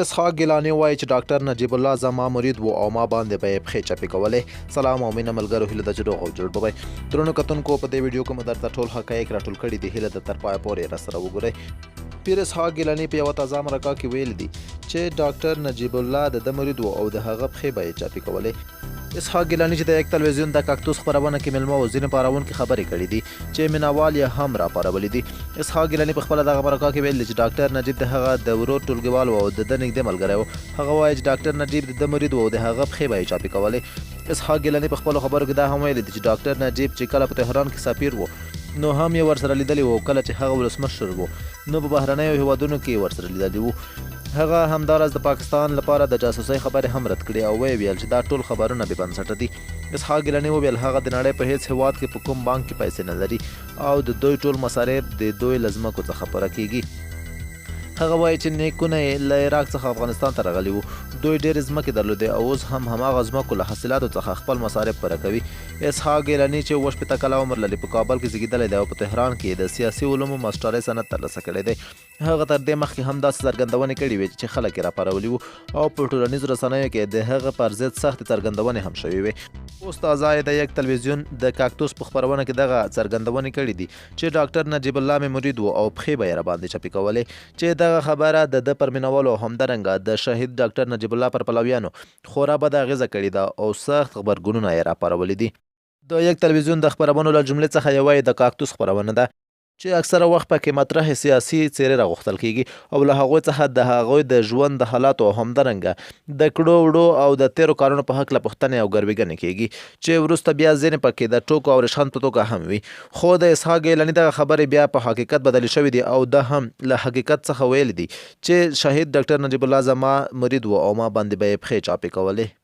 اسحاق ګیلاني وایي چې ډاکټر نجیب الله زما مرید و او ما باندې به یې پښې چپې کولې. سلام او مینه ملګرو، هیله ده چې روغ او جوړ به وئ. درنو کتونکو، په دې ویډیو کې مو درته ټول حقایق راټول کړي دي. هیله ده تر پایه پورې راسره وګورئ. پیر اسحاق ګیلاني په یوه تازه مرکه کې ویل دي چې ډاکټر نجیب الله د ده مرید و او د هغه پښې به یې چپې کولې. اسحاق ګیلاني چې د یک تلویزیون د کاکتوس خپرونه کې میلمه و ځینې پاروونکي خبرې کړي دي چې مینوال یې هم راپارولي دي. اسحاق ګیلاني په خپله دغه مرکه کې ویل دي چې ډاکټر نجیب د هغه د ورور ټولګیوال و او د ده نږدې ملګری و. هغه وایي چې ډاکټر نجیب د ده مرید و او د هغه پښې به یې چاپې کولې. اسحاق ګیلاني په خپلو خبرو کې دا هم ویلي دي چې ډاکټر نجیب چې کله په تهران کې سفیر و نو هم یې ورسره لیدلی و، کله چې هغه ولسمشر و نو په بهرنیو هیوادونو کې ورسره لیدلی و. هغه همداراز د پاکستان لپاره د جاسوسۍ خبرې هم رد کړې او ویې ویل چې دا ټول خبرونه بې بنسټه دي. اسحاق ګیلاني وویل هغه د نړۍ په هیڅ هیواد کې په کوم بانک کې پیسې نه لري او د دوی ټول مصارف د دوی له ځمکو څخه پوره کیږي. هغه وایي چې نیکونه یې له عراق څخه افغانستان ته راغلي وو. دوی ډېرې ځمکې درلودې او اوس هم هماغه ځمکو له حاصلاتو څخه خپل مصارف پوره کوي. اسحاق ګیلاني چې شپېته کاله عمر لري په کابل کې زیږېدلی دی او په تهران کې د سیاسي علومو ماسټرۍ سند ترلاسه کړی دی. هغه تر دې مخکې هم داسې څرګندونې کړې وې چې خلک یې راپارولي وو او په ټولنیزو رسنیو کې د هغه پر ضد سختې څرګندونې هم شوې وې. اوس تازه یې د یک تلویزیون د کاکتوس په خپرونه کې دغه څرګندونې کړې دي چې ډاکټر نجیب الله مې مرید و او پښې به یې راباندې چپې کولې، چې دغه خبره د ده پر مینوالو او همدارنګه د شهید ډاکټر نجیب الله پر پلویانو خورا بده اغېزه کړې ده او سخت غبرګونونه یې راپارولي دي. د یک تلویزیون د خپرونو له جملې څخه یوه یې د کاکتوس خپرونه ده چې اکثره وخت پکې مطرح سیاسي څیرې راغوښتل کیږي او له هغوی څخه د هغوی د ژوند د حالاتو او همدارنګه د کړو وړو او د تیرو کارونو په هکله پوښتنې او ګروېږنې کیږي چې وروسته بیا ځینې پکې د ټوکو او ریشخند په توګه هم وي. خو د اسحاق ګیلاني دغه خبرې بیا په حقیقت بدلې شوې دي او ده هم له حقیقت څخه ویلي دي چې شهید ډاکټر نجیب الله زما مرید و او ما باندې به یې پښې چاپې کولې.